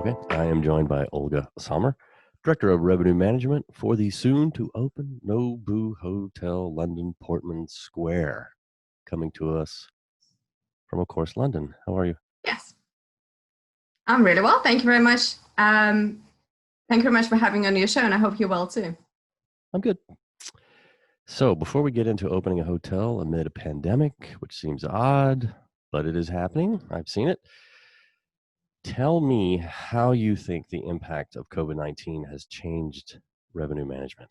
Okay, I am joined by Olga Sommer, Director of Revenue Management for the soon-to-open Nobu Hotel London Portman Square, coming to us from, of course, London. How are you? Yes, I'm really well. Thank you very much. Thank you very much for having me on your show, and I hope you're well too. I'm good. So before we get into opening a hotel amid a pandemic, which seems odd, but it is happening, I've seen it, tell me how you think the impact of COVID-19 has changed revenue management.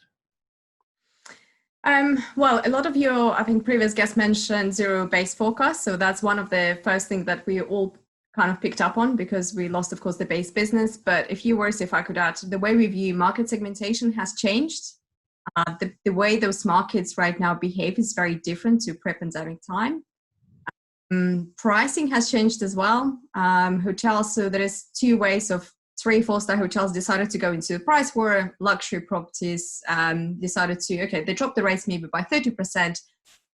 Well, a lot of your, I think, previous guests mentioned zero-based forecast. So that's one of the first things that we all kind of picked up on because we lost, of course, the base business. But a few words, if I could add, the way we view market segmentation has changed. The way those markets right now behave is very different to pre-pandemic time. Pricing has changed as well. Hotels, so there is two ways of 3-4-star hotels decided to go into the price war. Luxury properties decided to, okay, they dropped the rates maybe by 30%,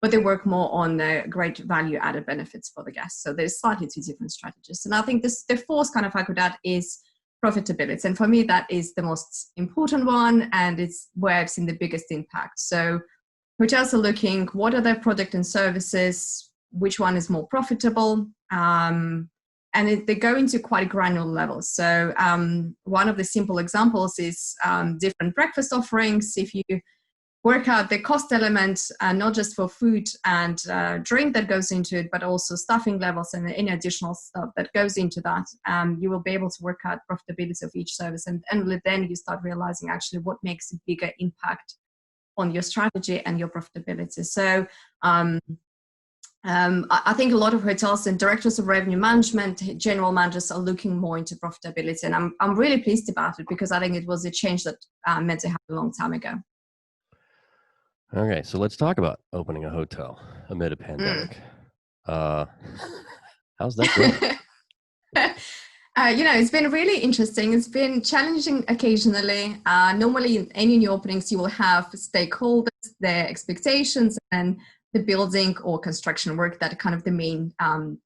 but they work more on the great value added benefits for the guests. So there's slightly two different strategies. And I think the fourth kind of I could add is profitability. And for me, that is the most important one. And it's where I've seen the biggest impact. So hotels are looking, what are their product and services? Which one is more profitable? And they go into quite granular levels. So one of the simple examples is different breakfast offerings. If you work out the cost element, not just for food and drink that goes into it, but also staffing levels and any additional stuff that goes into that, you will be able to work out profitability of each service. And then you start realizing actually what makes a bigger impact on your strategy and your profitability. So I think a lot of hotels and directors of revenue management, general managers are looking more into profitability. And I'm really pleased about it because I think it was a change that meant to happen a long time ago. Okay, so let's talk about opening a hotel amid a pandemic. How's that going? It's been really interesting. It's been challenging occasionally. Normally in any new openings, you will have stakeholders, their expectations, and the building or construction work that are kind of the main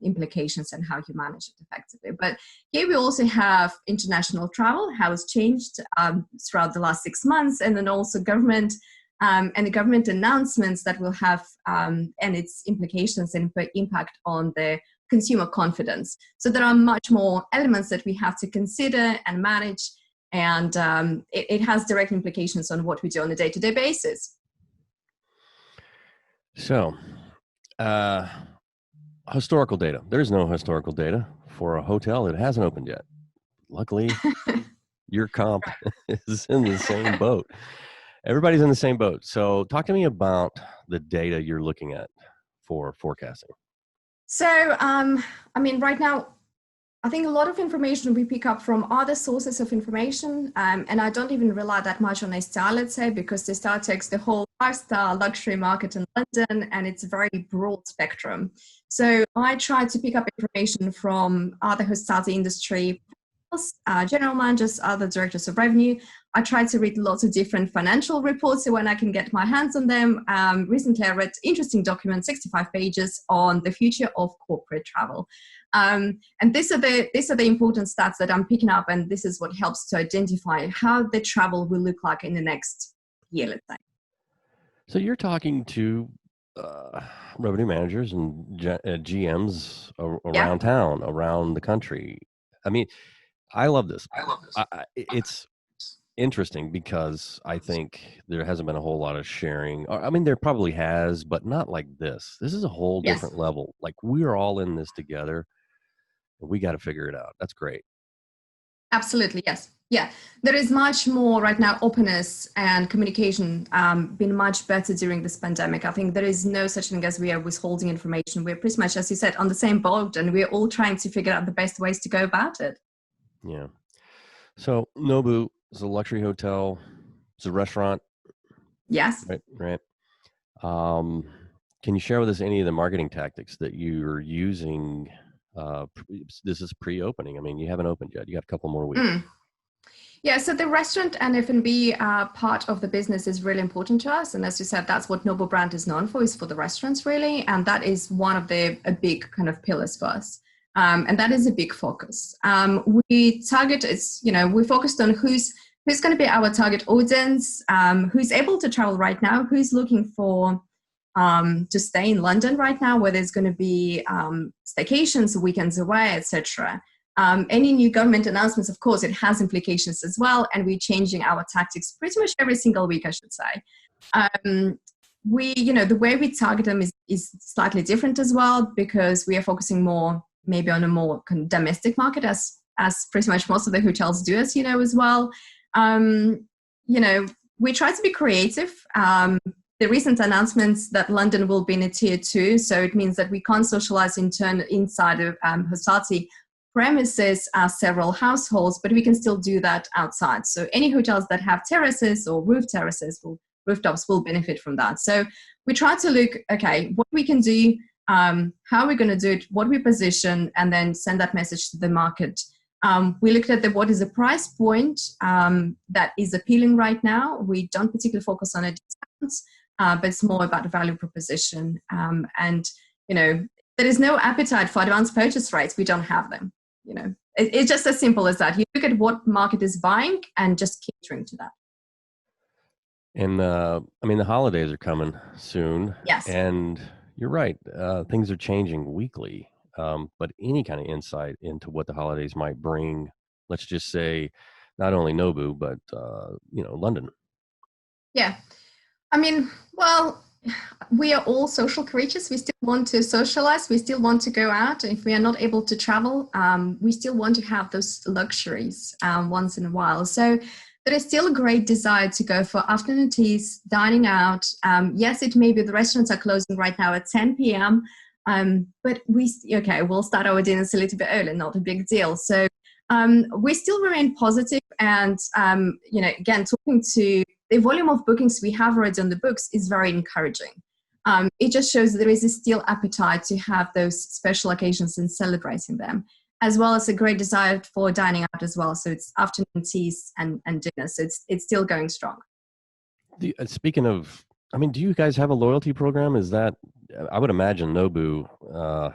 implications and how you manage it effectively. But here we also have international travel, how it's changed throughout the last 6 months, and then also government and the government announcements that will have and its implications and impact on the consumer confidence. So there are much more elements that we have to consider and manage, and it has direct implications on what we do on a day-to-day basis. So, historical data. There's no historical data for a hotel that hasn't opened yet. Luckily, your comp is in the same boat. Everybody's in the same boat. So talk to me about the data you're looking at for forecasting. So, right now, I think a lot of information we pick up from other sources of information, and I don't even rely that much on SHR, let's say, because SHR takes the whole 5-star luxury market in London, and it's a very broad spectrum. So I try to pick up information from other hospitality industry, general managers, other directors of revenue. I try to read lots of different financial reports when I can get my hands on them. Recently, I read interesting document, 65 pages, on the future of corporate travel. And these are the important stats that I'm picking up, and this is what helps to identify how the travel will look like in the next year, let's say. So you're talking to revenue managers and GMs around town, around the country. I mean, I love this. It's interesting because I think there hasn't been a whole lot of sharing. I mean, there probably has, but not like this. This is a whole different level. Like, we're all in this together, and we got to figure it out. That's great. Absolutely, yes. Yeah, there is much more right now openness and communication been much better during this pandemic. I think there is no such thing as we are withholding information. We're pretty much, as you said, on the same boat, and we're all trying to figure out the best ways to go about it. Yeah. So Nobu is a luxury hotel. It's a restaurant. Yes. Right. Can you share with us any of the marketing tactics that you're using? This is pre-opening. I mean, you haven't opened yet. You got a couple more weeks. Yeah, so the restaurant and F&B part of the business is really important to us. And as you said, that's what Nobu brand is known for, is for the restaurants, really. And that is one of the big kind of pillars for us. And that is a big focus. We target, we focused on who's going to be our target audience, who's able to travel right now, who's looking for to stay in London right now, where there's going to be staycations, weekends away, etc. Any new government announcements, of course, it has implications as well, and we're changing our tactics pretty much every single week, I should say. The way we target them is slightly different as well, because we are focusing more maybe on a more domestic market, as pretty much most of the hotels do, as you know, as well. We try to be creative. The recent announcements that London will be in a tier 2, so it means that we can't socialize inside of hospitality premises as several households, but we can still do that outside. So any hotels that have terraces or rooftops will benefit from that. So we try to look, okay, what we can do, how we're going to do it, what we position, and then send that message to the market. We looked at what is the price point that is appealing right now. We don't particularly focus on a discount, but it's more about the value proposition. There is no appetite for advanced purchase rates. We don't have them. It's just as simple as that. You look at what market is buying and just catering to that. And the holidays are coming soon. Yes. And you're right. Things are changing weekly. But any kind of insight into what the holidays might bring, let's just say, not only Nobu, but, London. Yeah. We are all social creatures. We still want to socialize. We still want to go out. If we are not able to travel, we still want to have those luxuries once in a while. So there is still a great desire to go for afternoon teas, dining out. Yes, it may be the restaurants are closing right now at 10 p.m., but we'll start our dinners a little bit early, not a big deal. So we still remain positive, and again, talking to the volume of bookings we have already on the books is very encouraging. It just shows that there is still appetite to have those special occasions and celebrating them, as well as a great desire for dining out as well. So it's afternoon teas and dinner. So it's still going strong. Speaking of, do you guys have a loyalty program? I would imagine Nobu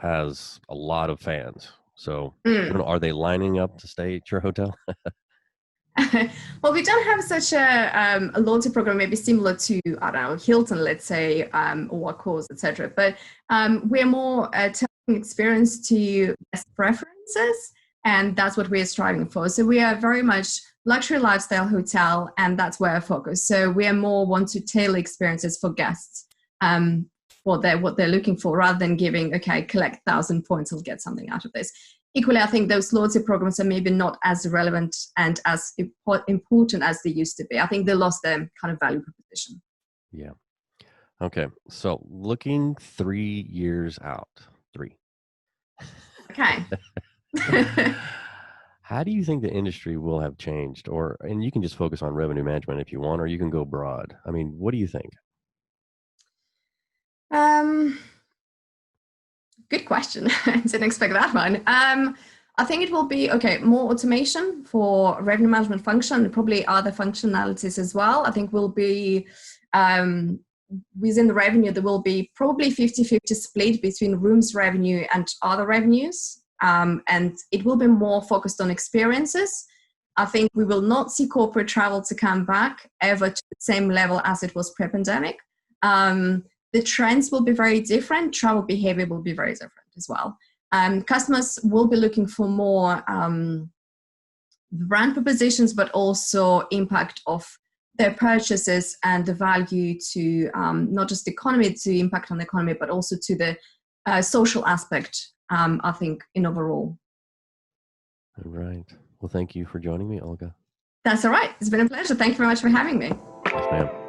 has a lot of fans. So are they lining up to stay at your hotel? Well, we don't have such a loyalty program, maybe similar to, I don't know, Hilton, let's say, or Accor, etc. But we're more telling experience to guest preferences, and that's what we're striving for. So we are very much luxury lifestyle hotel, and that's where I focus. So we are more want to tailor experiences for guests, what they're looking for, rather than giving, okay, collect 1,000 points, you'll get something out of this. Equally, I think those loyalty programs are maybe not as relevant and as important as they used to be. I think they lost their kind of value proposition. Yeah. Okay. So looking 3 years out, 3. Okay. How do you think the industry will have changed? And you can just focus on revenue management if you want, or you can go broad. What do you think? Good question. I didn't expect that one. I think it will be, more automation for revenue management function, and probably other functionalities as well. I think will be, within the revenue, there will be probably 50-50 split between rooms revenue and other revenues. And it will be more focused on experiences. I think we will not see corporate travel to come back ever to the same level as it was pre-pandemic. The trends will be very different. Travel behavior will be very different as well. Customers will be looking for more brand propositions, but also impact of their purchases and the value to not just the economy, to impact on the economy, but also to the social aspect, I think, in overall. All right. Well, thank you for joining me, Olga. That's all right. It's been a pleasure. Thank you very much for having me. Yes, ma'am.